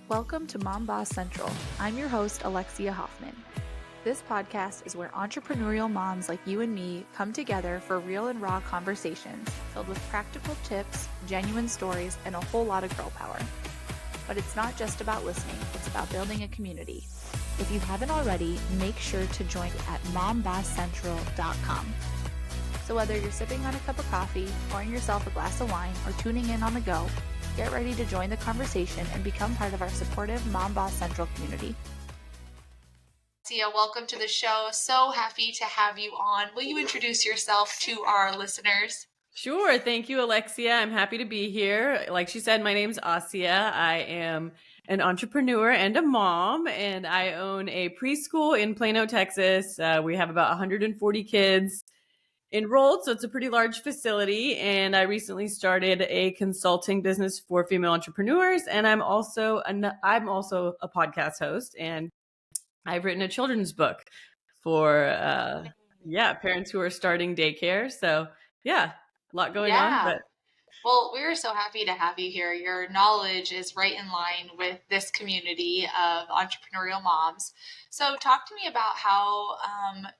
Welcome to Mom Boss Central. I'm your host, Alexia Hoffman. This podcast is where entrepreneurial moms like you and me come together for real and raw conversations filled with practical tips, genuine stories, and a whole lot of girl power. But it's not just about listening, it's about building a community. If you haven't already, make sure to join at mombosscentral.com. So whether you're sipping on a cup of coffee, pouring yourself a glass of wine, or tuning in on the go, get ready to join the conversation and become part of our supportive Mom Boss Central community. Assia, welcome to the show. So happy to have you on. Will you introduce yourself to our listeners? Sure. Thank you, Alexia. I'm happy to be here. Like she said, my name's Assia. I am an entrepreneur and a mom, and I own a preschool in Plano, Texas. We have about 140 kids enrolled, so it's a pretty large facility. And I recently started a consulting business for female entrepreneurs, and I'm also a podcast host, and I've written a children's book for parents who are starting daycare. So yeah, a lot going on, but Well, we're so happy to have you here. Your knowledge is right in line with this community of entrepreneurial moms. So, talk to me about how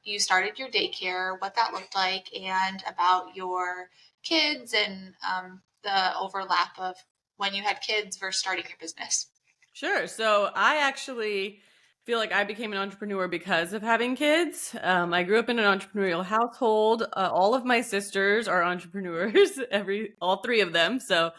you started your daycare, what that looked like, and about your kids and the overlap of when you had kids versus starting your business. Sure. So I actually feel like I became an entrepreneur because of having kids. I grew up in an entrepreneurial household. All of my sisters are entrepreneurs, all three of them. So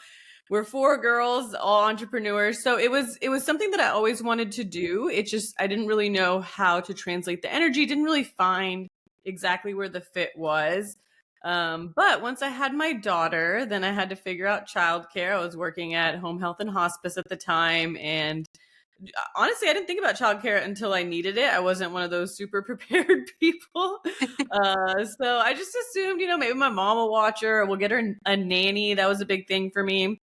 we're four girls, all entrepreneurs. So it was something that I always wanted to do. It just, I didn't really know how to translate the energy, didn't really find exactly where the fit was. But once I had my daughter, then I had to figure out childcare. I was working at home health and hospice at the time. And honestly, I didn't think about childcare until I needed it. I wasn't one of those super prepared people. So I just assumed, maybe my mom will watch her or we'll get her a nanny. That was a big thing for me.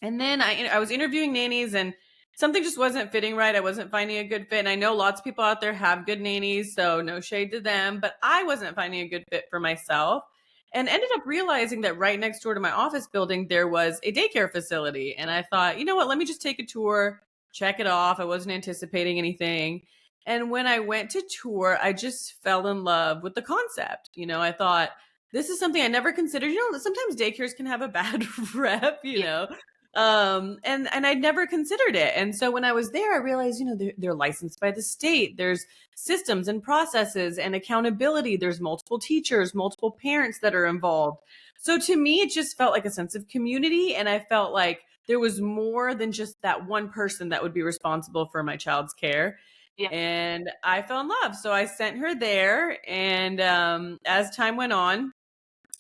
And then I was interviewing nannies and something just wasn't fitting right. I wasn't finding a good fit. And I know lots of people out there have good nannies, so no shade to them, but I wasn't finding a good fit for myself. And ended up realizing that right next door to my office building, there was a daycare facility. And I thought, you know what, let me just take a tour, check it off. I wasn't anticipating anything. And when I went to tour, I just fell in love with the concept. I thought, this is something I never considered. Sometimes daycares can have a bad rep, and I'd never considered it. And so when I was there, I realized, they're licensed by the state. There's systems and processes and accountability. There's multiple teachers, multiple parents that are involved. So to me, it just felt like a sense of community. And I felt like there was more than just that one person that would be responsible for my child's care. Yeah. And I fell in love. So I sent her there. And as time went on,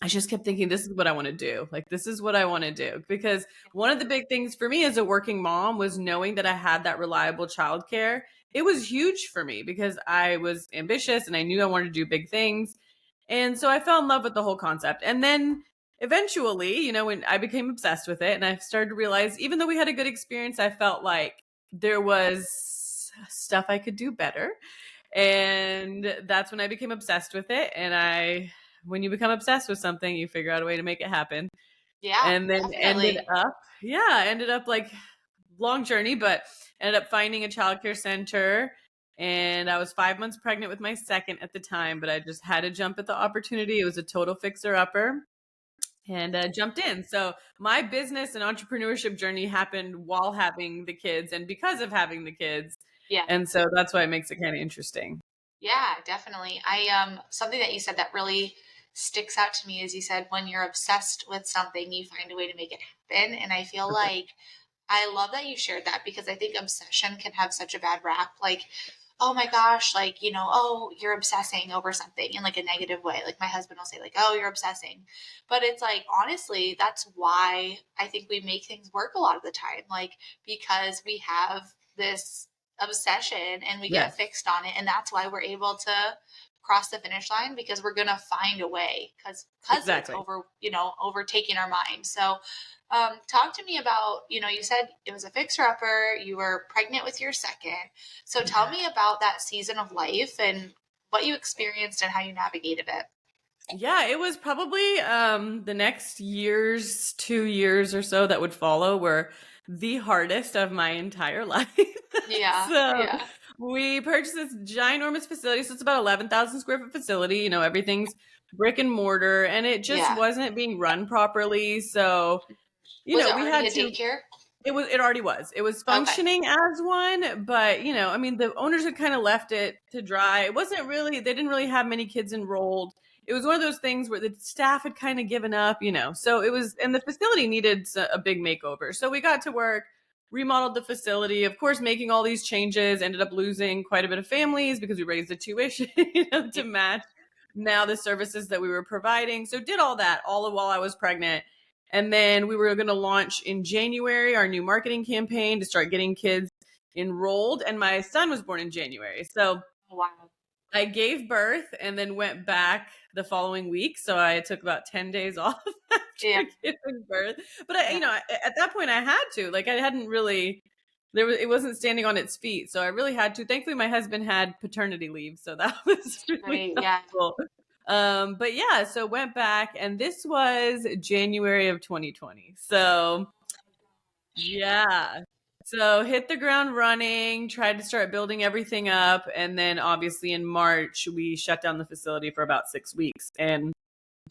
I just kept thinking, this is what I want to do. Like, this is what I want to do. Because one of the big things for me as a working mom was knowing that I had that reliable childcare. It was huge for me because I was ambitious and I knew I wanted to do big things. And so I fell in love with the whole concept. And then eventually, when I became obsessed with it and I started to realize, even though we had a good experience, I felt like there was stuff I could do better. And that's when I became obsessed with it. And when you become obsessed with something, you figure out a way to make it happen. Yeah. And then ended up like long journey, but ended up finding a childcare center. And I was 5 months pregnant with my second at the time, but I just had to jump at the opportunity. It was a total fixer-upper and jumped in. So my business and entrepreneurship journey happened while having the kids and because of having the kids. Yeah. And so that's why it makes it kind of interesting. Yeah, definitely. Something that you said that really sticks out to me is you said when you're obsessed with something, you find a way to make it happen. And I feel like I love that you shared that because I think obsession can have such a bad rap. Like, oh my gosh, like, oh, you're obsessing over something in like a negative way. Like my husband will say like, oh, you're obsessing. But it's like, honestly, that's why I think we make things work a lot of the time. Like, because we have this obsession and we get fixed on it. And that's why we're able to cross the finish line because we're going to find a way because Exactly. it's overtaking our mind. So talk to me about, you said it was a fixer-upper, you were pregnant with your second. So tell me about that season of life and what you experienced and how you navigated it. Yeah, it was probably the next 2 years or so that would follow were the hardest of my entire life. Yeah. So Yeah. we purchased this ginormous facility. So it's about 11,000 square foot facility. You know, everything's brick and mortar, and it just Yeah. wasn't being run properly. So, you Was know, it we already had a to daycare? it already was. It was Okay. functioning as one, but you know, I mean, the owners had kind of left it to dry. It wasn't really, they didn't really have many kids enrolled. It was one of those things where the staff had kind of given up, you know. So it was, and the facility needed a big makeover. So we got to work, remodeled the facility, of course, making all these changes, ended up losing quite a bit of families because we raised the tuition, you know, to match now the services that we were providing. So did all that all while I was pregnant. And then we were going to launch in January our new marketing campaign to start getting kids enrolled. And my son was born in January. So Wow. I gave birth and then went back the following week. So I took about 10 days off Yeah. after giving birth. But I, you Yeah. know, at that point I had to, like, I hadn't really, it wasn't standing on its feet. So I really had to. Thankfully, my husband had paternity leave. So that was really Great. Yeah. helpful. But yeah, so went back, and this was January of 2020. So yeah. So hit the ground running, tried to start building everything up, and then obviously in March we shut down the facility for about 6 weeks. And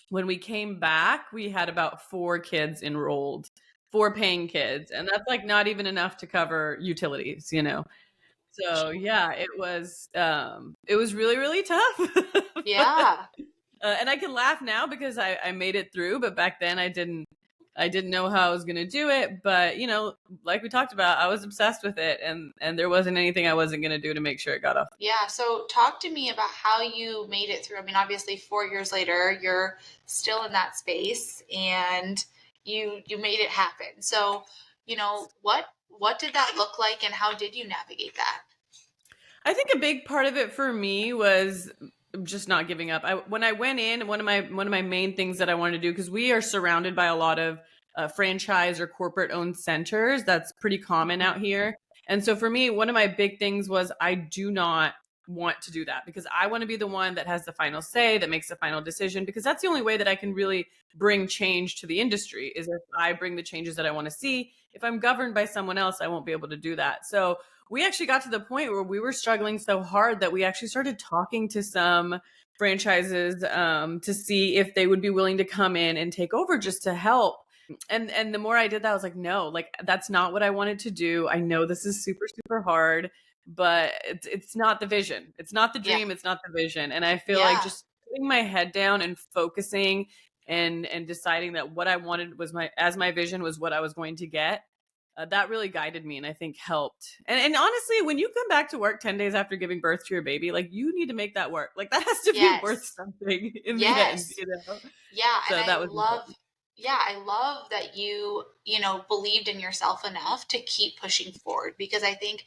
when we came back, we had about 4 kids enrolled, 4 paying kids, and that's like not even enough to cover utilities, you know. So yeah, it was really, really tough. But Yeah. and I can laugh now because I made it through, but back then I didn't know how I was going to do it. But you know, like we talked about, I was obsessed with it, and there wasn't anything I wasn't going to do to make sure it got off. Yeah. So talk to me about how you made it through. I mean, obviously 4 years later, you're still in that space and you made it happen. So, what did that look like and how did you navigate that? I think a big part of it for me was just not giving up. When I went in, one of my main things that I wanted to do, because we are surrounded by a lot of franchise or corporate owned centers. That's pretty common out here. And so for me, one of my big things was I do not want to do that because I want to be the one that has the final say, that makes the final decision, because that's the only way that I can really bring change to the industry is if I bring the changes that I want to see. If I'm governed by someone else, I won't be able to do that. So we actually got to the point where we were struggling so hard that we actually started talking to some franchises to see if they would be willing to come in and take over just to help. And the more I did that, I was like, no, like that's not what I wanted to do. I know this is super, super hard, but it's not the vision. It's not the Yeah. dream. It's not the vision. And I feel like Yeah. just putting my head down and focusing and deciding that what I wanted was my vision was what I was going to get, that really guided me and I think helped. And honestly, when you come back to work 10 days after giving birth to your baby, like you need to make that work. Like that has to be worth Yes. something in the end, Yes. you know? Yeah, and So that was important. I love that you believed in yourself enough to keep pushing forward because I think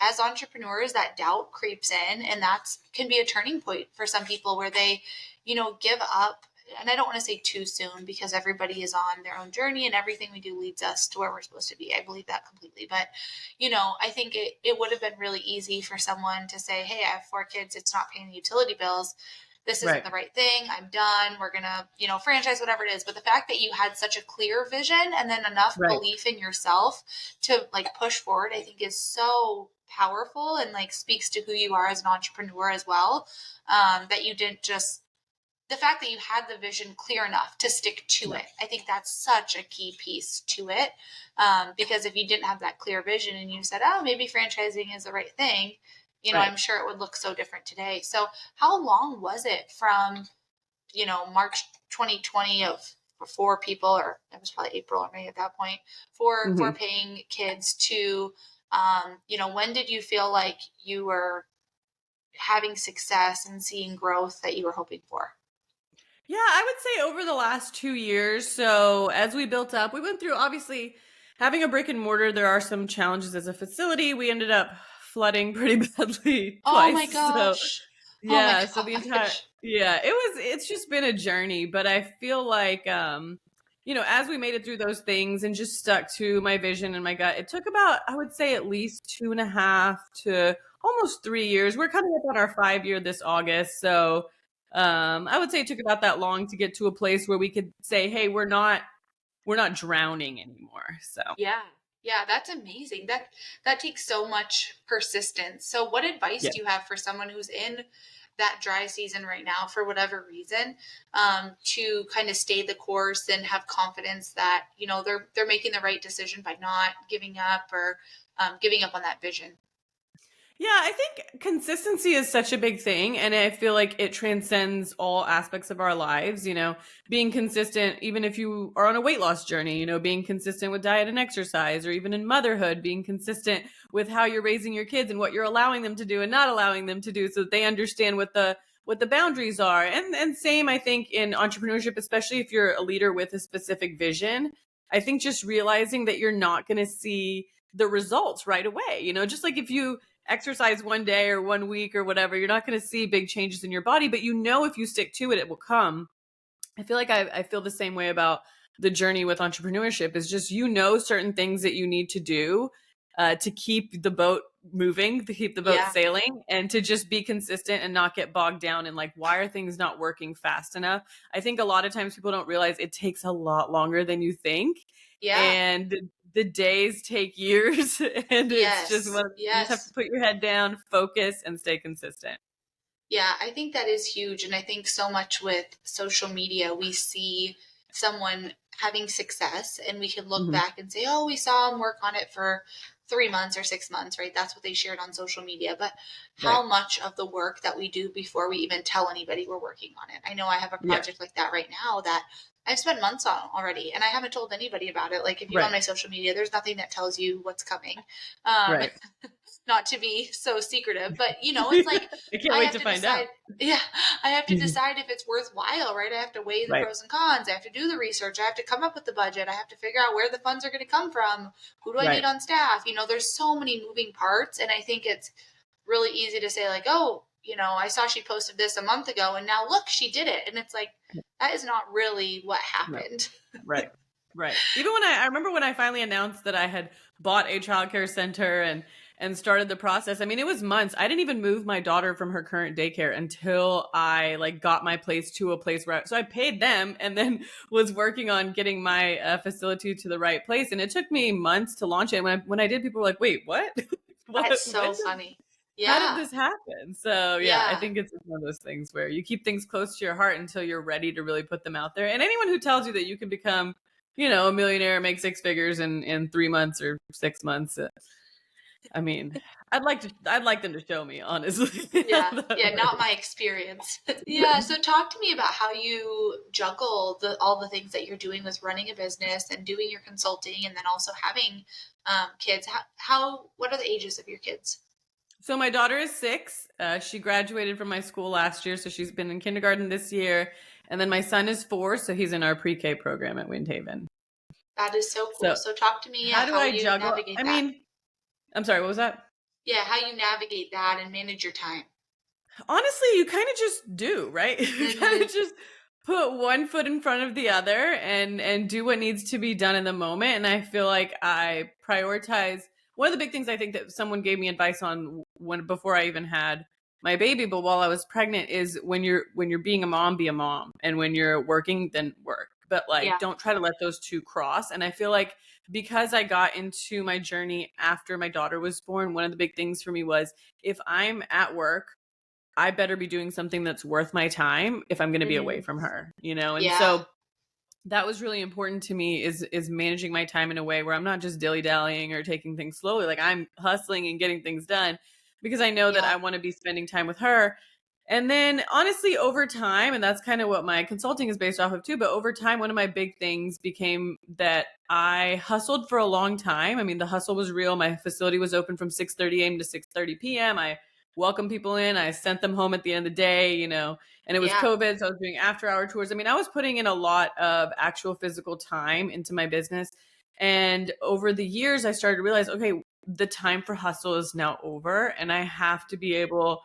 as entrepreneurs that doubt creeps in and that's can be a turning point for some people where they, give up. And I don't want to say too soon because everybody is on their own journey and everything we do leads us to where we're supposed to be. I believe that completely. But, I think it would have been really easy for someone to say, hey, I have 4 kids, it's not paying the utility bills, this isn't Right. the right thing. I'm done. We're going to, franchise, whatever it is. But the fact that you had such a clear vision and then enough Right. belief in yourself to like push forward, I think is so powerful and like speaks to who you are as an entrepreneur as well. That you didn't just, the fact that you had the vision clear enough to stick to Yeah. it. I think that's such a key piece to it. Because if you didn't have that clear vision and you said, oh, maybe franchising is the right thing, Right. I'm sure it would look so different today. So how long was it from, March 2020 of for 4 people, or it was probably April or May at that point, for Mhm. paying kids to, when did you feel like you were having success and seeing growth that you were hoping for? Yeah, I would say over the last 2 years. So as we built up, we went through obviously having a brick and mortar. There are some challenges as a facility. We ended up flooding pretty badly Oh my twice. So gosh. Oh my yeah, so gosh. it's just been a journey, but I feel like you know, as we made it through those things and just stuck to my vision and my gut, it took about, I would say, at least 2.5 to almost 3 years. We're coming up on our 5 year this August. So I would say it took about that long to get to a place where we could say, hey, we're not drowning anymore. So Yeah. Yeah, that's amazing. That takes so much persistence. So what advice Yeah. do you have for someone who's in that dry season right now for whatever reason, to kind of stay the course and have confidence that, you know, they're making the right decision by not giving up or giving up on that vision? Yeah, I think consistency is such a big thing. And I feel like it transcends all aspects of our lives. Being consistent, even if you are on a weight loss journey, being consistent with diet and exercise, or even in motherhood, being consistent with how you're raising your kids and what you're allowing them to do and not allowing them to do so that they understand what the boundaries are. And same, I think, in entrepreneurship, especially if you're a leader with a specific vision. I think just realizing that you're not going to see the results right away. Just like if you exercise one day or one week or whatever, you're not going to see big changes in your body, but if you stick to it, it will come. I feel like I feel the same way about the journey with entrepreneurship is just, certain things that you need to do to keep the boat moving, to keep the boat Yeah. sailing, and to just be consistent and not get bogged down in like, why are things not working fast enough? I think a lot of times people don't realize it takes a lot longer than you think. Yeah. And the days take years. And it's just Yes. you just have to Yes. put your head down, focus, and stay consistent. Yeah, I think that is huge. And I think so much with social media, we see someone having success and we can look Mhm. back and say, oh, we saw them work on it for 3 months or 6 months, right? That's what they shared on social media. But Right. how much of the work that we do before we even tell anybody we're working on it? I know I have a Yeah. project like that right now that I've spent months on already and I haven't told anybody about it. Like if you go on Right. my social media, there's nothing that tells you what's coming. Um, Right. not to be so secretive, but it's like I can't I wait have to to find out. decide. Yeah, I have to Mhm. decide if it's worthwhile, right? I have to weigh the Right. pros and cons. I have to do the research. I have to come up with the budget. I have to figure out where the funds are going to come from. Who do I need Right. on staff? There's so many moving parts. And I think it's really easy to say, like, oh, I saw she posted this a month ago and now look, she did it. And it's like, that is not really what No. happened. Right. Right. Even when I remember when I finally announced that I had bought a childcare center and started the process. I mean, it was months. I didn't even move my daughter from her current daycare until I like got my place to a place so I paid them and then was working on getting my facility to the right place. And it took me months to launch it. When I did, people were like, "Wait, what? That's what? so funny. How did Yeah. this happen?" So yeah, I Yeah. think it's one of those things where you keep things close to your heart until you're ready to really put them out there. And anyone who tells you that you can become, a millionaire, make six figures in 3 months or 6 months, I mean, I'd like them to show me, honestly, how Yeah, that yeah, not works. my experience. Yeah, so talk to me about how you juggle all the things that you're doing with running a business and doing your consulting, and then also having kids. What are the ages of your kids? So my daughter is 6. She graduated from my school last year, so she's been in kindergarten this year. And then my son is 4, so he's in our pre-K program at Windhaven. That is so cool. So So talk to me, yeah, how do how I you juggle? navigate I that. mean, I'm sorry, what was that? Yeah, how you navigate that and manage your time. Honestly, you kind of just do, right? You kind Hmm. of just put one foot in front of the other and do what needs to be done in the moment. And I feel like I prioritize one of the big things I think that someone gave me advice on when before I even had my baby, but while I was pregnant is when you're being a mom, be a mom. And when you're working, then work. But like Yeah. don't try to let those two cross. And I feel like because I got into my journey after my daughter was born, one of the big things for me was if I'm at work I better be doing something that's worth my time if I'm going to be away Hmm. from her, And Yeah. so that was really important to me is managing my time in a way where I'm not just dilly-dallying or taking things slowly. Like I'm hustling and getting things done because I know that Yeah. I want to be spending time with her. And then honestly, over time, and that's kind of what my consulting is based off of too, but over time, one of my big things became that I hustled for a long time. I mean, the hustle was real. My facility was open from 6:30 a.m. to 6:30 p.m. I welcomed people in. I sent them home at the end of the day, and it was Yeah. COVID. So I was doing after hour tours. I mean, I was putting in a lot of actual physical time into my business. And over the years, I started to realize, okay, the time for hustle is now over and I have to be able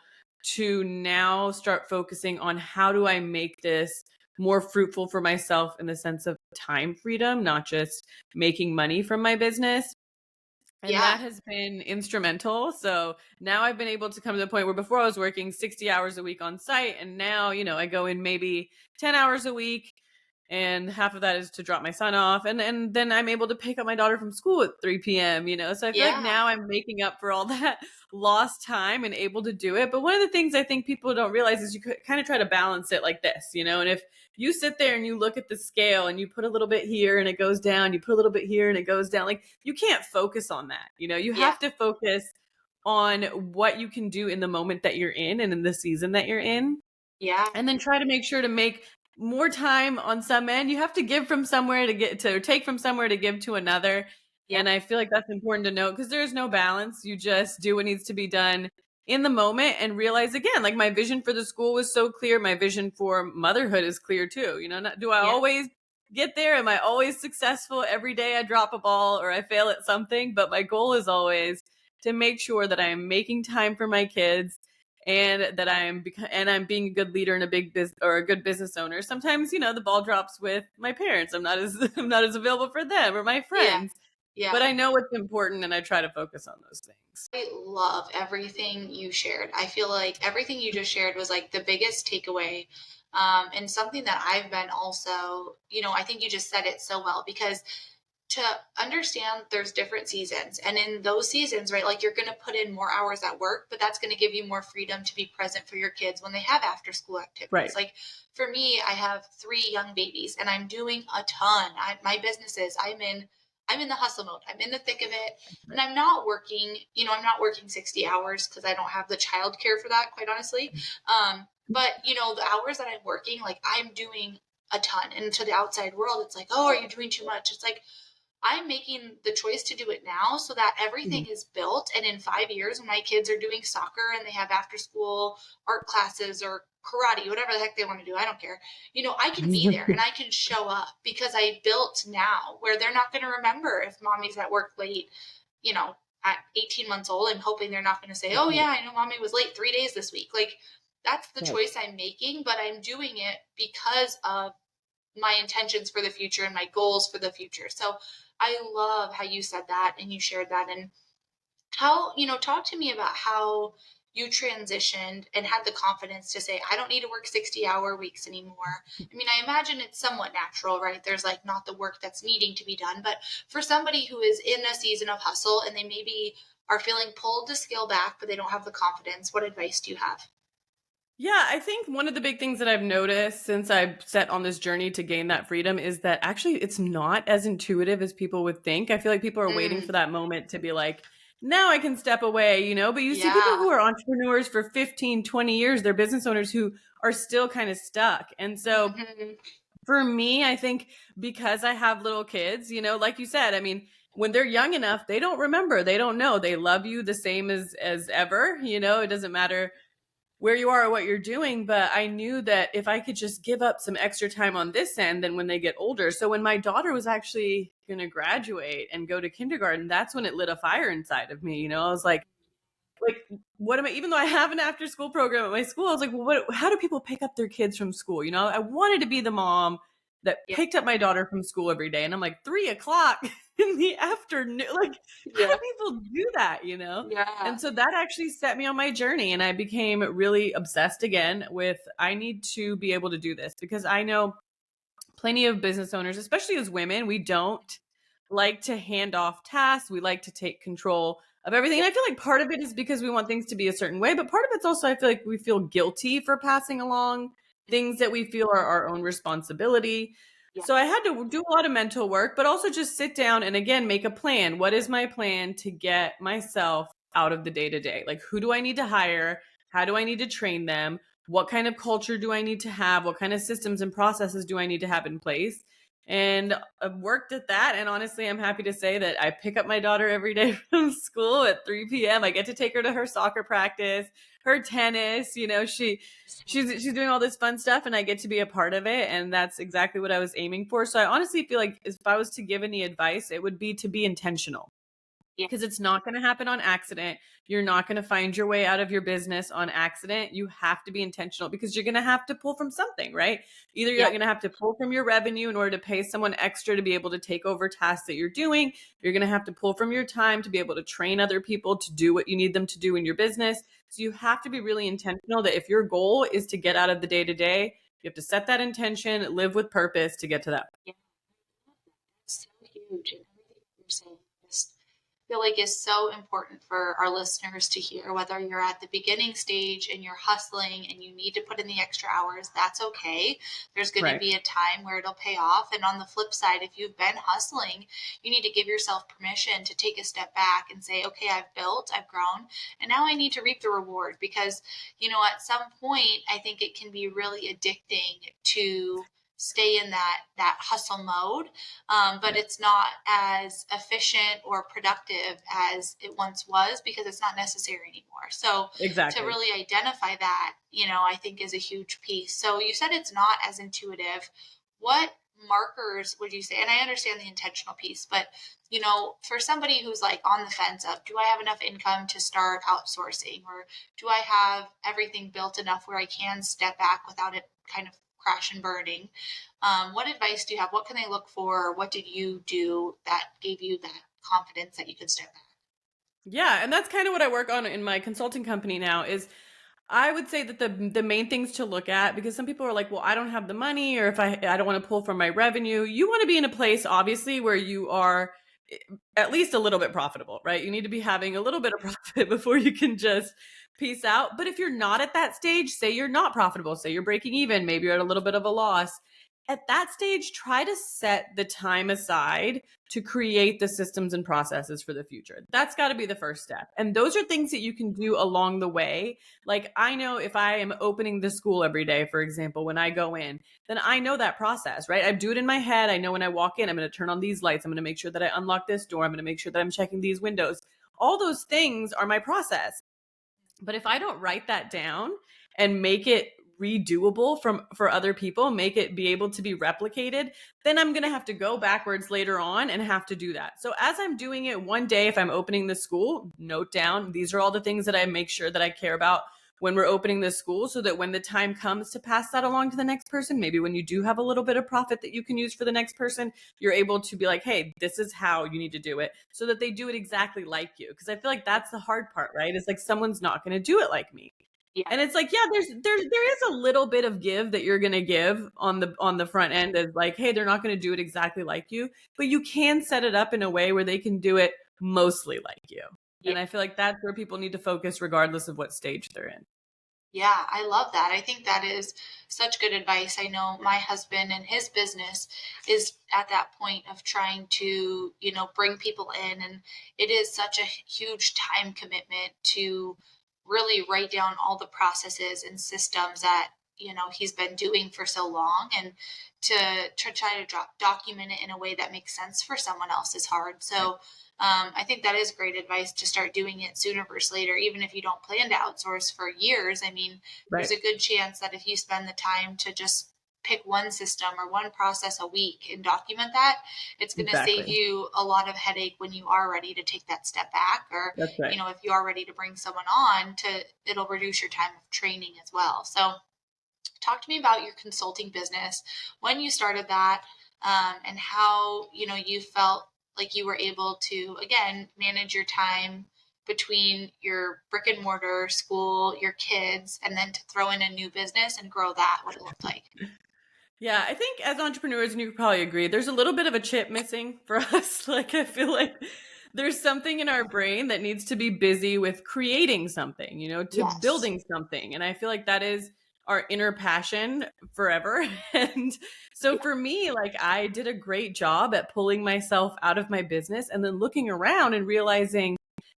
to now start focusing on how do I make this more fruitful for myself in the sense of time freedom, not just making money from my business. And Yeah. that has been instrumental. So now I've been able to come to the point where before I was working 60 hours a week on site. And now, I go in maybe 10 hours a week and half of that is to drop my son off, and then I'm able to pick up my daughter from school at 3 p.m. So I feel like Yeah. now I'm making up for all that lost time and able to do it. But one of the things I think people don't realize is you kind of try to balance it like this, and if you sit there and you look at the scale and you put a little bit here and it goes down, you put a little bit here and it goes down, like you can't focus on that. You have to focus on what you can do in the moment that you're in and in the season that you're in, Yeah. and then try to make sure to make more time on some end. You have to give from somewhere to take from somewhere to give to another. Yeah. And I feel like that's important to note because there's no balance. You just do what needs to be done in the moment and realize, again, like my vision for the school was so clear. My vision for motherhood is clear too. Do I always get there? Am I always successful? Every day I drop a ball or I fail at something, but my goal is always to make sure that I am making time for my kids and that I'm being a good leader and a good business owner. Sometimes, the ball drops with my parents. I'm not as I'm not as available for them or my friends. Yeah. But I know what's important and I try to focus on those things. I love everything you shared. I feel like everything you just shared was like the biggest takeaway. And something that I've been also, I think you just said it so well, because to understand there's different seasons, and in those seasons, right, like you're going to put in more hours at work, but that's going to give you more freedom to be present for your kids when they have after school activities. Right. Like for me, I have 3 young babies and I'm doing a ton. My businesses, I'm in the hustle mode. I'm in the thick of it, and I'm not working, I'm not working 60 hours because I don't have the childcare for that, quite honestly. But the hours that I'm working, like I'm doing a ton, and to the outside world, it's like, oh, are you doing too much? It's like, I'm making the choice to do it now so that everything is built. And in 5 years, when my kids are doing soccer and they have after school art classes or karate, whatever the heck they want to do, I don't care. I can be there and I can show up because I built now, where they're not going to remember if mommy's at work late, at 18 months old, and hoping they're not going to say, oh yeah, I know mommy was late 3 days this week. Like that's the choice I'm making, but I'm doing it because of my intentions for the future and my goals for the future. So I love how you said that and you shared that, and how, talk to me about how you transitioned and had the confidence to say, I don't need to work 60-hour weeks anymore. I mean, I imagine it's somewhat natural, right? There's like not the work that's needing to be done, but for somebody who is in a season of hustle and they maybe are feeling pulled to scale back, but they don't have the confidence, what advice do you have? Yeah, I think one of the big things that I've noticed since I've set on this journey to gain that freedom is that actually it's not as intuitive as people would think. I feel like people are waiting for that moment to be like, now I can step away, but you see people who are entrepreneurs for 15, 20 years, they're business owners who are still kind of stuck. And so for me, I think because I have little kids, like you said, I mean, when they're young enough, they don't remember, they don't know, they love you the same as ever, it doesn't matter where you are or what you're doing. But I knew that if I could just give up some extra time on this end, then when they get older. So when my daughter was actually going to graduate and go to kindergarten, that's when it lit a fire inside of me. I was like, what am I, even though I have an after school program at my school, I was like, well, how do people pick up their kids from school? I wanted to be the mom that picked up my daughter from school every day. And I'm like, 3 o'clock in the afternoon. Like, how do people do that, And so that actually set me on my journey. And I became really obsessed again with, I need to be able to do this, because I know plenty of business owners, especially as women, we don't like to hand off tasks. We like to take control of everything. And I feel like part of it is because we want things to be a certain way, but part of it's also, I feel like we feel guilty for passing along things that we feel are our own responsibility. So I had to do a lot of mental work, but also just sit down and again, make a plan. What is my plan to get myself out of the day to day? Like, who do I need to hire? How do I need to train them? What kind of culture do I need to have? What kind of systems and processes do I need to have in place? And I've worked at that. And honestly, I'm happy to say that I pick up my daughter every day from school at 3 p.m. I get to take her to her soccer practice, her tennis, she's doing all this fun stuff, and I get to be a part of it. And that's exactly what I was aiming for. So I honestly feel like if I was to give any advice, it would be to be intentional. Because it's not going to happen on accident. You're not going to find your way out of your business on accident. You have to be intentional, because you're going to have to pull from something, right? Either you're going to have to pull from your revenue in order to pay someone extra to be able to take over tasks that you're doing. You're going to have to pull from your time to be able to train other people to do what you need them to do in your business. So you have to be really intentional that if your goal is to get out of the day-to-day, You have to set that intention, live with purpose to get to that. Yeah, that's so huge. And everything you're saying just feel like is so important for our listeners to hear. Whether you're at the beginning stage and you're hustling and you need to put in the extra hours, that's okay. There's going to Right. be a time where it'll pay off. And on the flip side, if you've been hustling, you need to give yourself permission to take a step back and say, okay, I've built, I've grown, and now I need to reap the reward. Because, at some point, I think it can be really addicting to stay in that hustle mode, but it's not as efficient or productive as it once was because it's not necessary anymore. So to Exactly. really identify that, I think is a huge piece. So you said it's not as intuitive. What markers would you say? And I understand the intentional piece, but for somebody who's like on the fence of, do I have enough income to start outsourcing, or do I have everything built enough where I can step back without it kind of crash and burning? What advice do you have? What can they look for? What did you do that gave you that confidence that you could step back? Yeah, and that's kind of what I work on in my consulting company now is I would say that the main things to look at, because some people are like, well, I don't have the money, or if I don't want to pull from my revenue. You want to be in a place, obviously, where you are at least a little bit profitable, right? You need to be having a little bit of profit before you can just peace out. But if you're not at that stage, say you're not profitable, say you're breaking even, maybe you're at a little bit of a loss. At that stage, try to set the time aside to create the systems and processes for the future. That's got to be the first step. And those are things that you can do along the way. Like, I know if I am opening the school every day, for example, when I go in, then I know that process, right? I do it in my head. I know when I walk in, I'm going to turn on these lights. I'm going to make sure that I unlock this door. I'm going to make sure that I'm checking these windows. All those things are my process. But if I don't write that down and make it redoable for other people, make it be able to be replicated, then I'm going to have to go backwards later on and have to do that. So as I'm doing it one day, if I'm opening the school, note down, these are all the things that I make sure that I care about when we're opening the school, so that when the time comes to pass that along to the next person, maybe when you do have a little bit of profit that you can use for the next person, you're able to be like, hey, this is how you need to do it, so that they do it exactly like you. Because I feel like that's the hard part, right? It's like, someone's not going to do it like me. Yeah. And it's like, yeah, there is a little bit of give that you're going to give on the front end, as like, hey, they're not going to do it exactly like you, but you can set it up in a way where they can do it mostly like you. Yeah. And I feel like that's where people need to focus regardless of what stage they're in. Yeah, I love that. I think that is such good advice. I know my husband and his business is at that point of trying to, bring people in. And it is such a huge time commitment to really write down all the processes and systems that, he's been doing for so long. And to try to document it in a way that makes sense for someone else is hard. So I think that is great advice to start doing it sooner versus later, even if you don't plan to outsource for years. I mean, there's Right. a good chance that if you spend the time to just pick one system or one process a week and document that, it's going to save Exactly. you a lot of headache when you are ready to take that step back, or, That's right. if you are ready to bring someone on, it'll reduce your time of training as well. So talk to me about your consulting business, when you started that, and how you felt like you were able to again manage your time between your brick and mortar school, your kids, and then to throw in a new business and grow that, what it looked like. Yeah, I think as entrepreneurs, and you could probably agree, there's a little bit of a chip missing for us. Like, I feel like there's something in our brain that needs to be busy with creating something, to Yes. building something. And I feel like that is our inner passion forever. And so Yeah. for me, like, I did a great job at pulling myself out of my business and then looking around and realizing,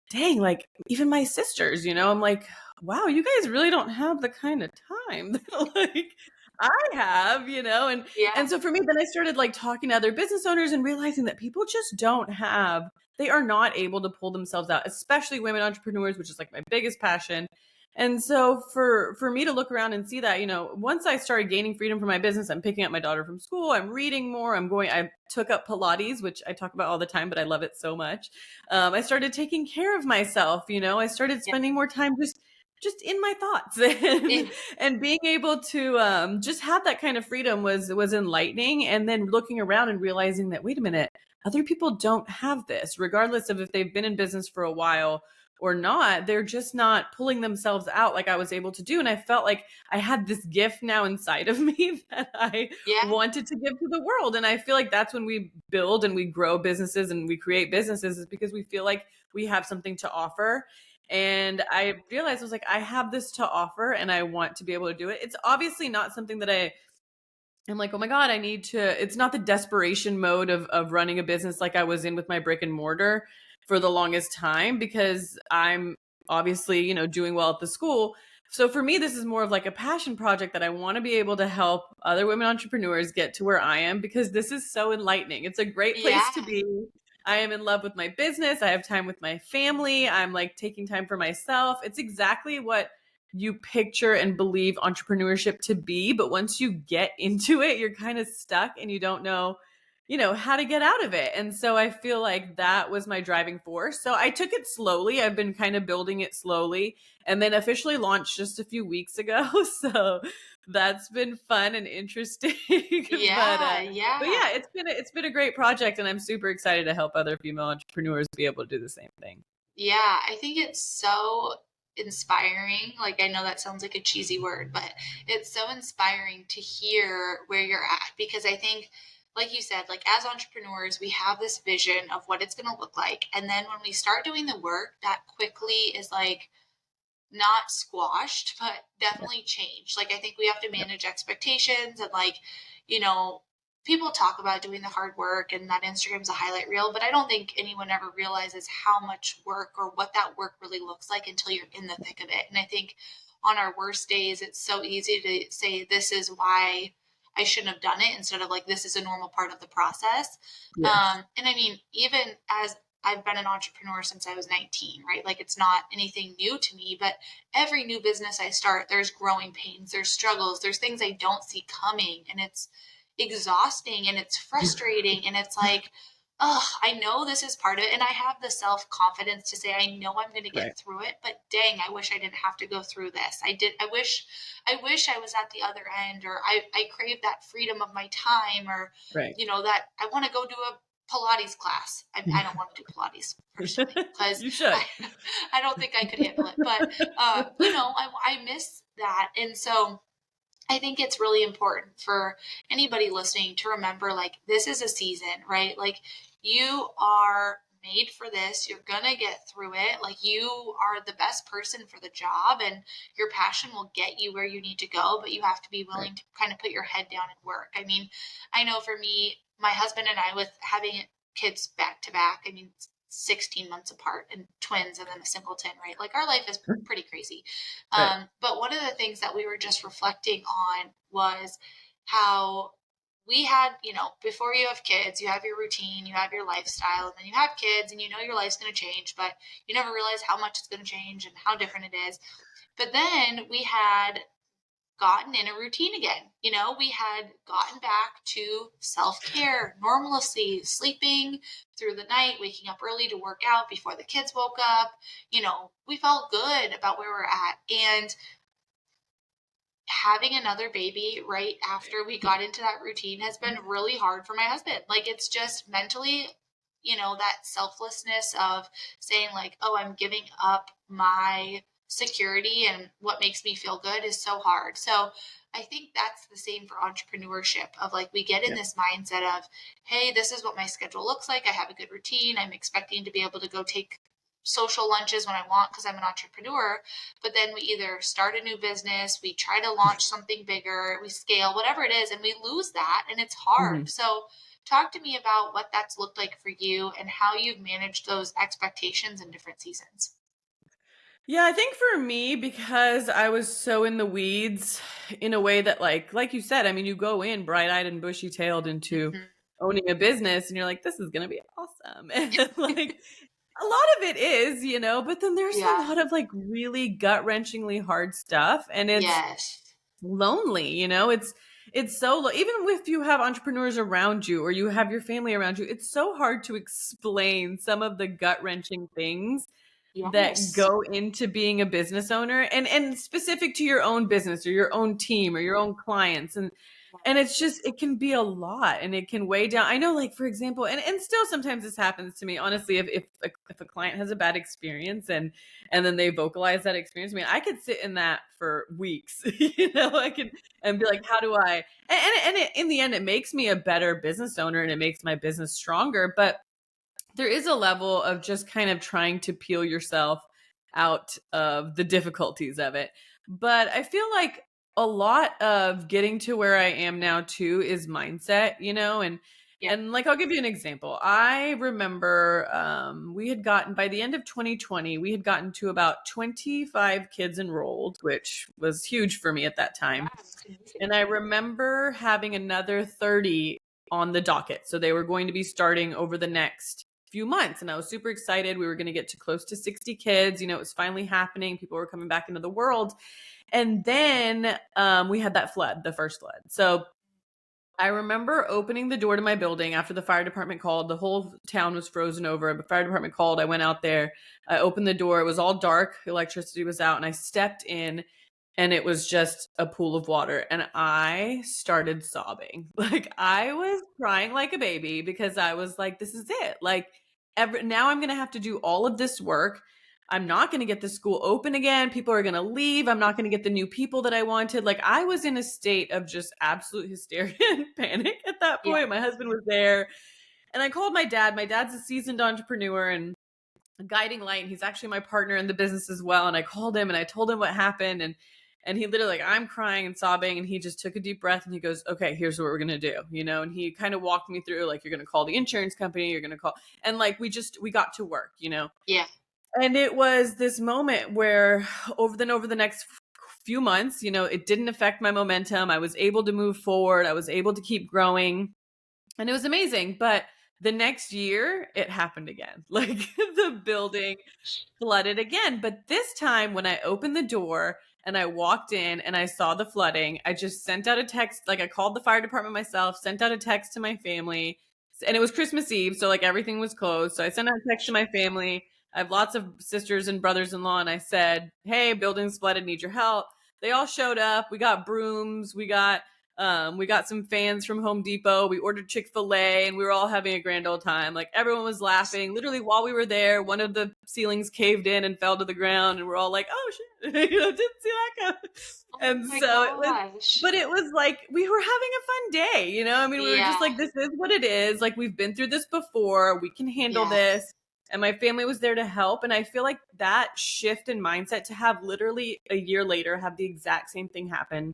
dang, like, even my sisters, I'm like, wow, you guys really don't have the kind of time that, like, I have, and Yeah. so for me, then I started like talking to other business owners and realizing that people just don't have, they are not able to pull themselves out, especially women entrepreneurs, which is like my biggest passion. And so for me to look around and see that, once I started gaining freedom from my business, I'm picking up my daughter from school, I'm reading more, I took up Pilates, which I talk about all the time, but I love it so much. I started taking care of myself, I started Yeah. spending more time just in my thoughts, Yeah. and being able to just have that kind of freedom was enlightening. And then looking around and realizing that, wait a minute, other people don't have this, regardless of if they've been in business for a while or not, they're just not pulling themselves out like I was able to do. And I felt like I had this gift now inside of me that I Yeah. wanted to give to the world. And I feel like that's when we build and we grow businesses and we create businesses, is because we feel like we have something to offer. And I realized, I was like, I have this to offer and I want to be able to do it. It's obviously not something that I'm like, oh my God, I need to, it's not the desperation mode of running a business like I was in with my brick and mortar for the longest time, because I'm obviously, doing well at the school. So for me, this is more of like a passion project that I want to be able to help other women entrepreneurs get to where I am, because this is so enlightening. It's a great place to Yeah. be. I am in love with my business. I have time with my family. I'm like taking time for myself. It's exactly what you picture and believe entrepreneurship to be. But once you get into it, you're kind of stuck and you don't know, how to get out of it. And so I feel like that was my driving force. So I took it slowly. I've been kind of building it slowly, and then officially launched just a few weeks ago. So that's been fun and interesting. but Yeah. but Yeah. yeah, it's been a great project, and I'm super excited to help other female entrepreneurs be able to do the same thing. Yeah, I think it's so inspiring. Like, I know that sounds like a cheesy word, but it's so inspiring to hear where you're at, because I think, like you said, like as entrepreneurs, we have this vision of what it's going to look like. And then when we start doing the work, that quickly is like not squashed, but Yeah. definitely changed. Like, I think we have to Yep. manage expectations and, like, you know, people talk about doing the hard work and that Instagram's a highlight reel, but I don't think anyone ever realizes how much work or what that work really looks like until you're in the thick of it. And I think on our worst days, it's so easy to say, this is why I shouldn't have done it, instead of like, this is a normal part of the process. Yes. And I mean, even as I've been an entrepreneur since I was 19, right? Like, it's not anything new to me, but every new business I start, there's growing pains, there's struggles, there's things I don't see coming, and it's exhausting and it's frustrating. And it's like, oh, I know this is part of it. And I have the self confidence to say, I know I'm going to Right. get through it, but dang, I wish I didn't have to go through this. I wish I was at the other end, or I crave that freedom of my time, or, Right. that I want to go do a Pilates class. I don't want to do Pilates personally, because You should. I, I don't think I could handle it. But, I miss that. And so I think it's really important for anybody listening to remember, like, this is a season, right? Like, you are made for this. You're going to get through it. Like, you are the best person for the job, and your passion will get you where you need to go, but you have to be Right. willing to kind of put your head down and work. I mean, I know for me, my husband and I, with having kids back to back, I mean, 16 months apart, and twins, and then a singleton, right? Like, our life is pretty crazy. Right. But one of the things that we were just reflecting on was how we had, before you have kids, you have your routine, you have your lifestyle, and then you have kids, and your life's going to change, but you never realize how much it's going to change and how different it is. But then we had gotten in a routine again. We had gotten back to self care, normalcy, sleeping through the night, waking up early to work out before the kids woke up. We felt good about where we're at. And having another baby right after we got into that routine has been really hard for my husband. Like, it's just mentally, that selflessness of saying, like, oh, I'm giving up my security and what makes me feel good is so hard. So I think that's the same for entrepreneurship, of like, we get in Yeah. this mindset of, hey, this is what my schedule looks like. I have a good routine. I'm expecting to be able to go take social lunches when I want, because I'm an entrepreneur. But then we either start a new business, we try to launch something bigger, we scale, whatever it is, and we lose that, and it's hard. Mhm. So talk to me about what that's looked like for you and how you've managed those expectations in different seasons. Yeah, I think for me, because I was so in the weeds in a way that, like you said, I mean, you go in bright-eyed and bushy-tailed into Mhm. owning a business, and you're like, this is gonna be awesome. And like, a lot of it is, but then there's a Yeah. lot of like really gut-wrenchingly hard stuff, and it's Yes. lonely. It's so even if you have entrepreneurs around you or you have your family around you, it's so hard to explain some of the gut-wrenching things that Yes. go into being a business owner, and specific to your own business or your own team or your own clients. And And it's just, it can be a lot and it can weigh down. I know, like, for example, and still sometimes this happens to me, honestly, if a client has a bad experience and then they vocalize that experience, I mean, I could sit in that for weeks, I could, and be like, how do I, in the end, it makes me a better business owner and it makes my business stronger. But there is a level of just kind of trying to peel yourself out of the difficulties of it. But I feel like a lot of getting to where I am now too is mindset, Yeah. and like I'll give you an example. I remember we had gotten, by the end of 2020, we had gotten to about 25 kids enrolled, which was huge for me at that time. Wow, that's amazing. And I remember having another 30 on the docket. So they were going to be starting over the next few months. And I was super excited. We were going to get to close to 60 kids. It was finally happening. People were coming back into the world. And then we had that flood, the first flood. So I remember opening the door to my building after the fire department called. The whole town was frozen over. The fire department called. I went out there. I opened the door. It was all dark. Electricity was out. And I stepped in and it was just a pool of water. And I started sobbing. Like, I was crying like a baby because I was like, this is it. Like, now I'm going to have to do all of this work. I'm not going to get the school open again. People are going to leave. I'm not going to get the new people that I wanted. Like, I was in a state of just absolute hysteria and panic at that point. Yeah. My husband was there and I called my dad. My dad's a seasoned entrepreneur and a guiding light. And he's actually my partner in the business as well. And I called him and I told him what happened. And he literally, like, I'm crying and sobbing. And he just took a deep breath and he goes, okay, here's what we're going to do. And he kind of walked me through, like, you're going to call the insurance company. You're going to call. And like, we got to work, Yeah. And it was this moment where over the next few months, it didn't affect my momentum. I was able to move forward. I was able to keep growing and it was amazing. But the next year it happened again. Like, the building flooded again. But this time when I opened the door and I walked in and I saw the flooding, I just sent out a text. Like, I called the fire department myself, sent out a text to my family, and it was Christmas Eve. So like, everything was closed. So I sent out a text to my family. I have lots of sisters and brothers-in-law. And I said, hey, building's flooded, need your help. They all showed up. We got brooms. We got some fans from Home Depot. We ordered Chick-fil-A and we were all having a grand old time. Like, everyone was laughing. Literally, while we were there, one of the ceilings caved in and fell to the ground and we're all like, oh shit, didn't see that coming. And Oh my so gosh. it was like, we were having a fun day, I mean, we were just like, this is what it is. Like, we've been through this before. We can handle this. And my family was there to help. And I feel like that shift in mindset, to have literally a year later have the exact same thing happen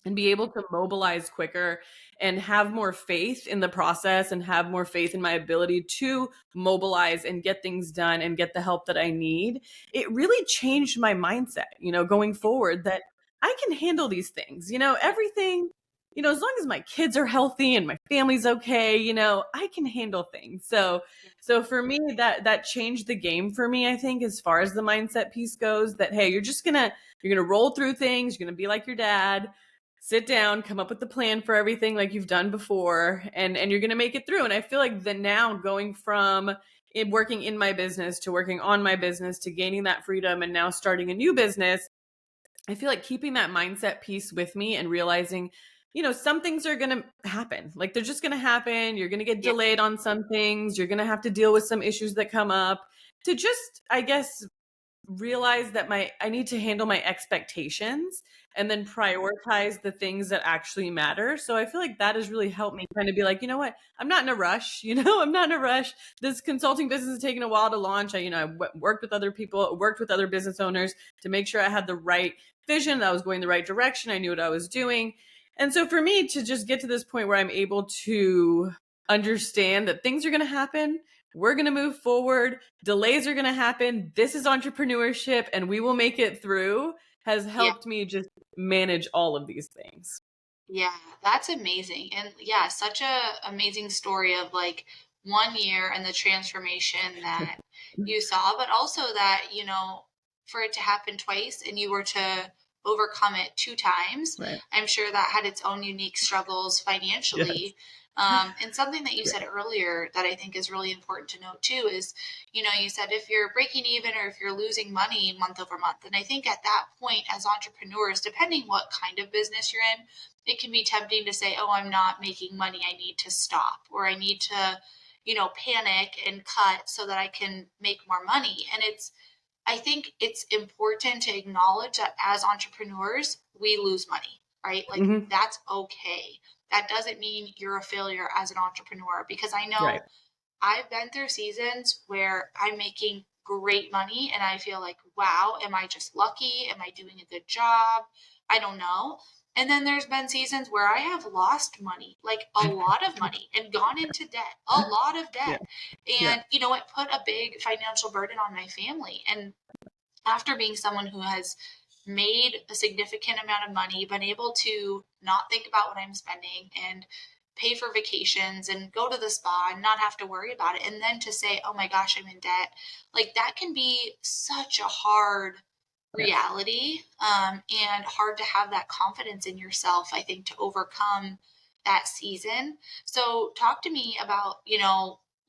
and be able to mobilize quicker and have more faith in the process and have more faith in my ability to mobilize and get things done and get the help that I need. It really changed my mindset, going forward, that I can handle these things, everything, as long as my kids are healthy and my family's okay, I can handle things. So for me, that changed the game for me, I think, as far as the mindset piece goes, that, hey, you're going to roll through things. You're going to be like your dad, sit down, come up with the plan for everything like you've done before, and you're going to make it through. And I feel like that now, going from working in my business to working on my business to gaining that freedom and now starting a new business, I feel like keeping that mindset piece with me and realizing, some things are going to happen. Like, they're just going to happen. You're going to get delayed on some things. You're going to have to deal with some issues that come up, to just, I guess, realize that I need to handle my expectations and then prioritize the things that actually matter. So I feel like that has really helped me kind of be like, you know what, I'm not in a rush, I'm not in a rush. This consulting business has taken a while to launch. I worked with other people, worked with other business owners to make sure I had the right vision, that I was going the right direction. I knew what I was doing. And so for me to just get to this point where I'm able to understand that things are going to happen, we're going to move forward, delays are going to happen, this is entrepreneurship, and we will make it through, has helped me just manage all of these things. Yeah, that's amazing. And yeah, such a amazing story of like 1 year and the transformation that you saw, but also that, for it to happen twice and you were to overcome it 2 times, Right. I'm sure that had its own unique struggles financially. Yes. And something that you said earlier that I think is really important to note too is, you said if you're breaking even or if you're losing money month over month. And I think at that point, as entrepreneurs, depending what kind of business you're in, it can be tempting to say, oh, I'm not making money. I need to stop, or I need to, panic and cut so that I can make more money. And I think it's important to acknowledge that as entrepreneurs, we lose money, right? Like Hmm. that's okay. That doesn't mean you're a failure as an entrepreneur, because I know Right. I've been through seasons where I'm making great money and I feel like, wow, am I just lucky? Am I doing a good job? I don't know. And then there's been seasons where I have lost money, like a lot of money, and gone into debt, a lot of Yeah. debt. Yeah. And, it put a big financial burden on my family. And after being someone who has made a significant amount of money, been able to not think about what I'm spending and pay for vacations and go to the spa and not have to worry about it. And then to say, oh my gosh, I'm in debt, like that can be such a hard Yes. reality, and hard to have that confidence in yourself, I think, to overcome that season. So talk to me about,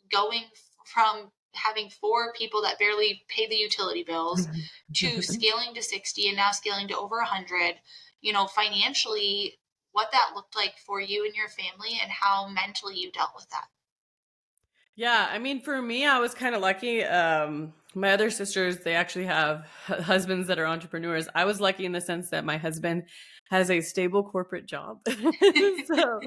going from having four people that barely pay the utility bills to scaling to 60 and now scaling to over 100, financially, what that looked like for you and your family and how mentally you dealt with that. Yeah, I mean, for me, I was kind of lucky. My other sisters, they actually have husbands that are entrepreneurs. I was lucky in the sense that my husband has a stable corporate job. So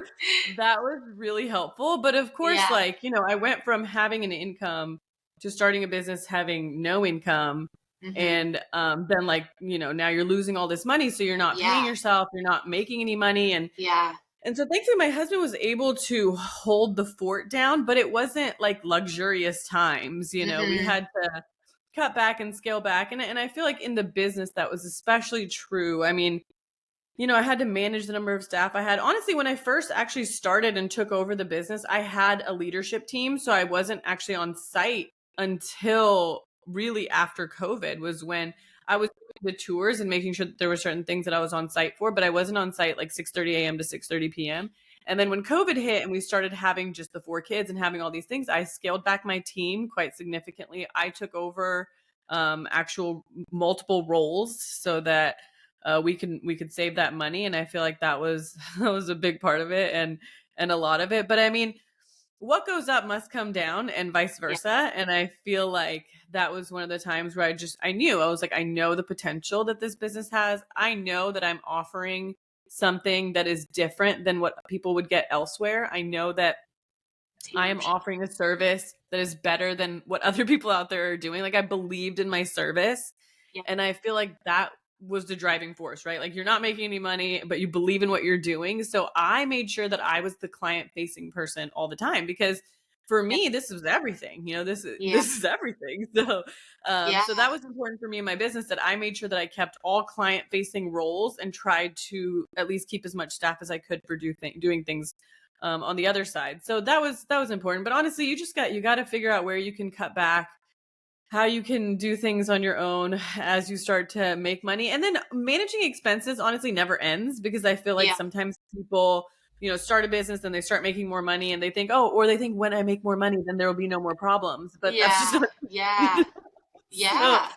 that was really helpful. But of course, Yeah. like, I went from having an income to starting a business having no income. Hmm. And then, like, now you're losing all this money. So you're not paying Yeah. yourself, you're not making any money. Yeah. And so thankfully my husband was able to hold the fort down, but it wasn't like luxurious times, we Hmm. had to cut back and scale back. And I feel like in the business that was especially true. I mean, I had to manage the number of staff I had. Honestly, when I first actually started and took over the business, I had a leadership team. So I wasn't actually on site until really after COVID was when I was doing the tours and making sure that there were certain things that I was on site for, but I wasn't on site like 6:30 a.m. to 6:30 p.m. And then when COVID hit and we started having just the four kids and having all these things, I scaled back my team quite significantly. I took over actual multiple roles so that we could save that money. And I feel like that was that was a big part of it, and a lot of it. But I mean, what goes up must come down and vice Yeah. versa. And I feel like that was one of the times where I knew, I was like, I know the potential that this business has. I know that I'm offering something that is different than what people would get elsewhere. I know that It's I am huge. offering a service that is better than what other people out there are doing. Like, I believed in my service. Yeah. And I feel like that was the driving force, right? Like, you're not making any money, but you believe in what you're doing. So I made sure that I was the client facing person all the time, because for Yeah. me, this was everything. This is Yeah. this is everything. So Yeah. that was important for me in my business, that I made sure that I kept all client facing roles and tried to at least keep as much staff as I could for doing things on the other side. So that was important. But honestly, you got to figure out where you can cut back, how you can do things on your own as you start to make money. And then managing expenses honestly never ends, because I feel like Yeah. sometimes people, start a business and they start making more money and they think, oh, or they think when I make more money, then there will be no more problems. But that's just Yeah. not. Yeah. So Yeah.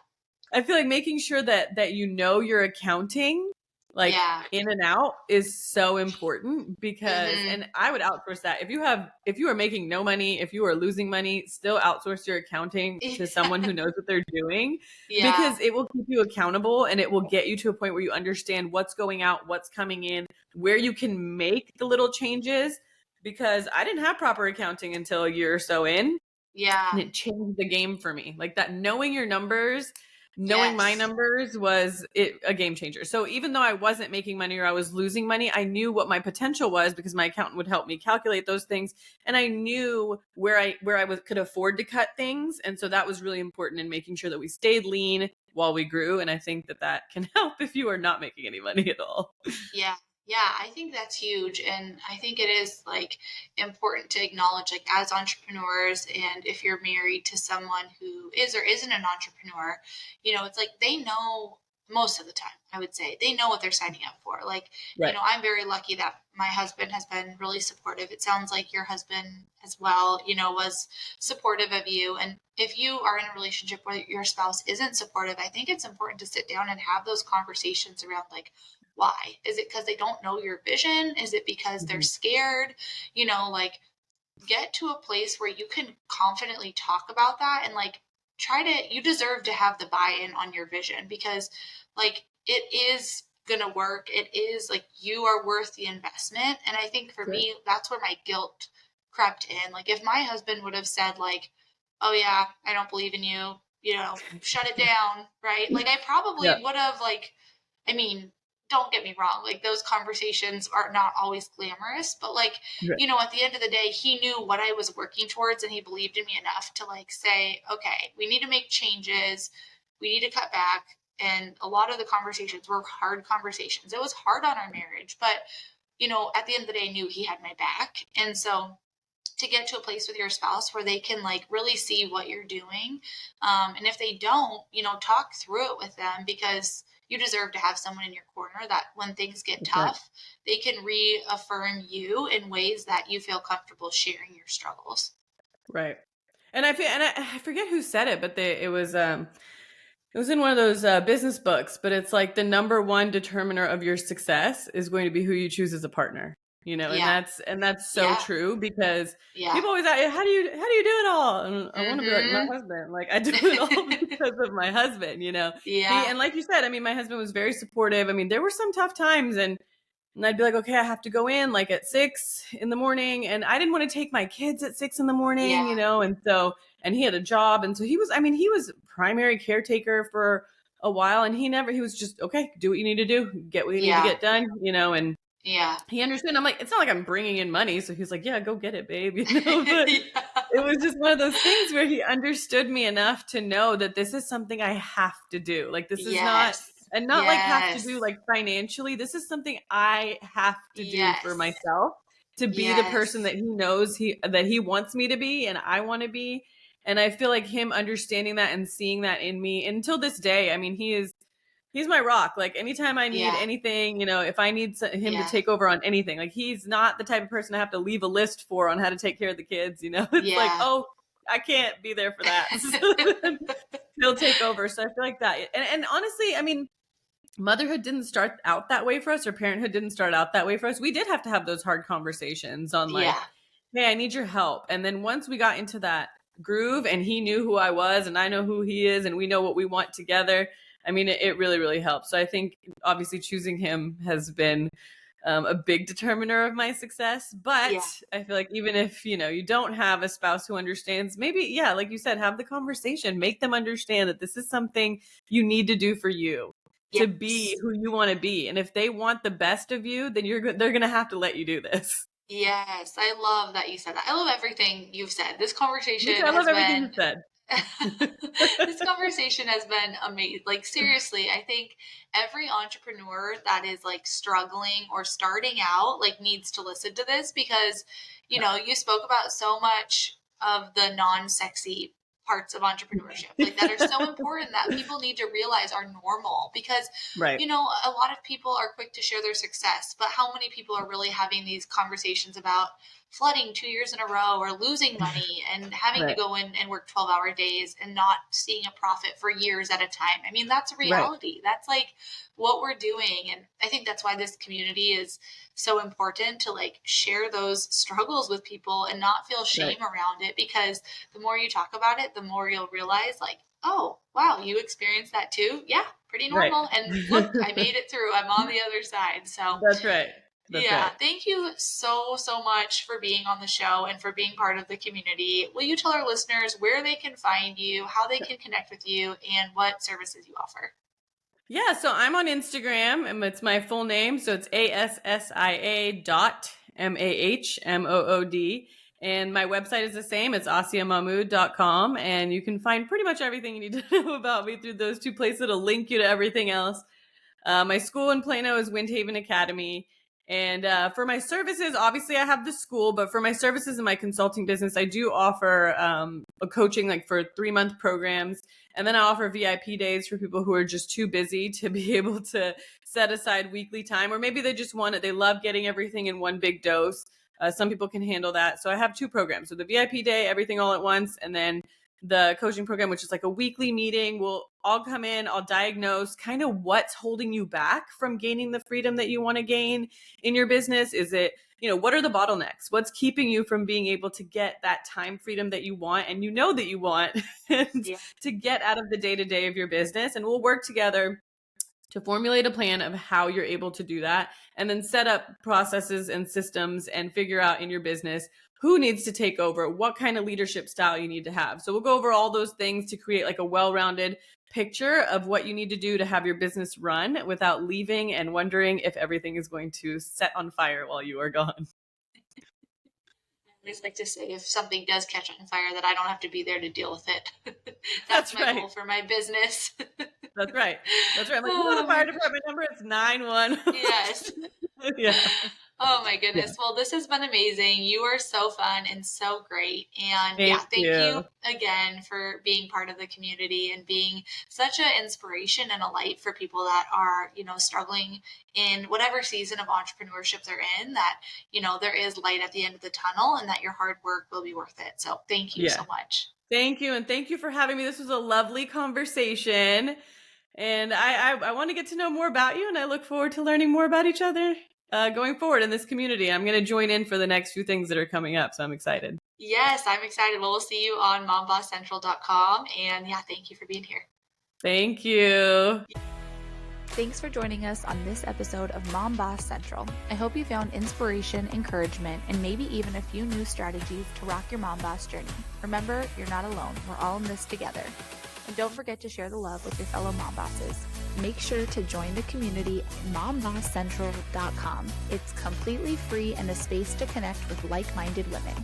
I feel like making sure that your accounting, like, Yeah. in and out, is so important, because Hmm. and I would outsource that. If you are making no money, if you are losing money, still outsource your accounting to someone who knows what they're doing, Yeah. because it will keep you accountable and it will get you to a point where you understand what's going out, what's coming in, where you can make the little changes. Because I didn't have proper accounting until a year or so in, Yeah. and it changed the game for me. Like, that, knowing your numbers, knowing my Yes. numbers, was a game changer. So even though I wasn't making money or I was losing money, I knew what my potential was, because my accountant would help me calculate those things, and I knew where I could afford to cut things. And so that was really important in making sure that we stayed lean while we grew. And I think that can help if you are not making any money at all. Yeah. Yeah, I think that's huge. And I think it is like important to acknowledge, like as entrepreneurs, and if you're married to someone who is or isn't an entrepreneur, it's like they know most of the time, I would say. They know what they're signing up for. Like, Right. I'm very lucky that my husband has been really supportive. It sounds like your husband as well, was supportive of you. And if you are in a relationship where your spouse isn't supportive, I think it's important to sit down and have those conversations around, like, why? Is it because they don't know your vision? Is it because they're scared? Like, get to a place where you can confidently talk about that and, like, you deserve to have the buy-in on your vision, because, like, it is gonna work. It is, like, you are worth the investment. And I think for me, that's where my guilt crept in. Like, if my husband would have said, like, oh yeah, I don't believe in you, shut it down, right? Like, I probably Yeah. would have, like, I mean, don't get me wrong, like, those conversations are not always glamorous, but, like, Right. at the end of the day, he knew what I was working towards, and he believed in me enough to, like, say, okay, we need to make changes. We need to cut back. And a lot of the conversations were hard conversations. It was hard on our marriage, but, at the end of the day, I knew he had my back. And so, to get to a place with your spouse where they can, like, really see what you're doing. And if they don't, talk through it with them, because you deserve to have someone in your corner that when things get Right. tough, they can reaffirm you in ways that you feel comfortable sharing your struggles. Right. And I forget who said it, but it was in one of those business books, but it's like the number one determiner of your success is going to be who you choose as a partner. And Yeah. that's so Yeah. true, because Yeah. people always ask, how do you do it all? And I want to be like my Mm-hmm. husband. Like, I do it all because of my husband. Yeah. And like you said, I mean, my husband was very supportive. I mean, there were some tough times, and I'd be like, okay, I have to go in like at 6 in the morning. And I didn't want to take my kids at 6 in the morning, Yeah. and he had a job. And so he was primary caretaker for a while. And he was just, okay, do what you need to do, get what you need to Yeah. get done, and Yeah. he understood. I'm like, it's not like I'm bringing in money. So he's like, yeah, go get it, babe. But Yeah. it was just one of those things where he understood me enough to know that this is something I have to do. Like, this is not, Yes. and not like have to Yes. do like financially. This is something I have to do for Yes. myself, to be the person Yes. that he knows that he wants me to be and I want to be. And I feel like him understanding that and seeing that in me until this day. I mean, he's my rock. Like, anytime I need Yeah. anything, if I need him to Yeah. take over on anything, like, he's not the type of person I have to leave a list for on how to take care of the kids. It's like, Yeah. oh, I can't be there for that. So then he'll take over. So I feel like that. And honestly, I mean, motherhood didn't start out that way for us, or parenthood didn't start out that way for us. We did have to have those hard conversations on, like, Yeah. hey, I need your help. And then once we got into that groove and he knew who I was and I know who he is and we know what we want together, I mean, it really, really helps. So I think obviously choosing him has been a big determiner of my success. But Yeah. I feel like even if, you don't have a spouse who understands, maybe, yeah, like you said, have the conversation, make them understand that this is something you need to do for you, to be Yes. who you want to be. And if they want the best of you, then they're going to have to let you do this. Yes. I love that you said that. I love everything you've said. This Me too. conversation I love has everything you been said. this conversation has been amazing. Like, seriously, I think every entrepreneur that is, like, struggling or starting out, like, needs to listen to this, because, you spoke about so much of the non-sexy parts of entrepreneurship, like, that are so important that people need to realize are normal, because, Right. a lot of people are quick to share their success, but how many people are really having these conversations about flooding 2 years in a row, or losing money and having to Right. go in and work 12-hour days and not seeing a profit for years at a time? I mean, that's a Right. reality. That's, like, what we're doing. And I think that's why this community is so important, to, like, share those struggles with people and not feel Right. shame around it, because the more you talk about it, the more you'll realize, like, oh, wow, you experienced that too? Yeah, pretty Right. normal. And look, I made it through. I'm on the other side. So, That's right. That's yeah, right. thank you so, so much for being on the show and for being part of the community. Will you tell our listeners where they can find you, how they can connect with you, and what services you offer? Yeah, so I'm on Instagram, and it's my full name. So it's ASSIA.MAHMOOD. And my website is the same. It's AssiaMahmood.com. And you can find pretty much everything you need to know about me through those two places. It'll link you to everything else. My school in Plano is Windhaven Academy. And for my services, obviously I have the school, but for my services and my consulting business, I do offer a coaching like for 3-month programs. And then I offer VIP days for people who are just too busy to be able to set aside weekly time, or maybe they just want it. They love getting everything in one big dose. Some people can handle that. So I have 2 programs. So the VIP day, everything all at once, and then the coaching program, which is like a weekly meeting. We'll all come in, I'll diagnose kind of what's holding you back from gaining the freedom that you want to gain in your business. Is it, what are the bottlenecks? What's keeping you from being able to get that time freedom that you want and that you want to get out of the day-to-day of your business? And we'll work together to formulate a plan of how you're able to do that, and then set up processes and systems and figure out in your business who needs to take over, what kind of leadership style you need to have. So we'll go over all those things to create like a well-rounded picture of what you need to do to have your business run without leaving and wondering if everything is going to set on fire while you are gone. I always like to say, if something does catch on fire, that I don't have to be there to deal with it. That's my goal for my business. That's right. That's right. I'm like, you know the fire department number? It's 911. Yes. Yeah. Oh my goodness. Yeah. Well, this has been amazing. You are so fun and so great. And thank you again for being part of the community and being such an inspiration and a light for people that are, struggling in whatever season of entrepreneurship they're in, that, there is light at the end of the tunnel and that your hard work will be worth it. So thank you so much. Thank you. And thank you for having me. This was a lovely conversation. And I want to get to know more about you, and I look forward to learning more about each other going forward in this community. I'm going to join in for the next few things that are coming up, so I'm excited. Yes, I'm excited. Well, we'll see you on mombosscentral.com, and thank you for being here. Thank you. Thanks for joining us on this episode of Mom Boss Central. I hope you found inspiration, encouragement, and maybe even a few new strategies to rock your mom boss journey. Remember, you're not alone. We're all in this together. And don't forget to share the love with your fellow mom bosses. Make sure to join the community at mombosscentral.com. It's completely free and a space to connect with like-minded women.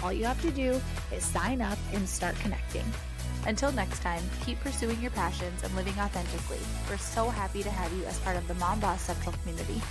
All you have to do is sign up and start connecting. Until next time, keep pursuing your passions and living authentically. We're so happy to have you as part of the Mom Boss Central community.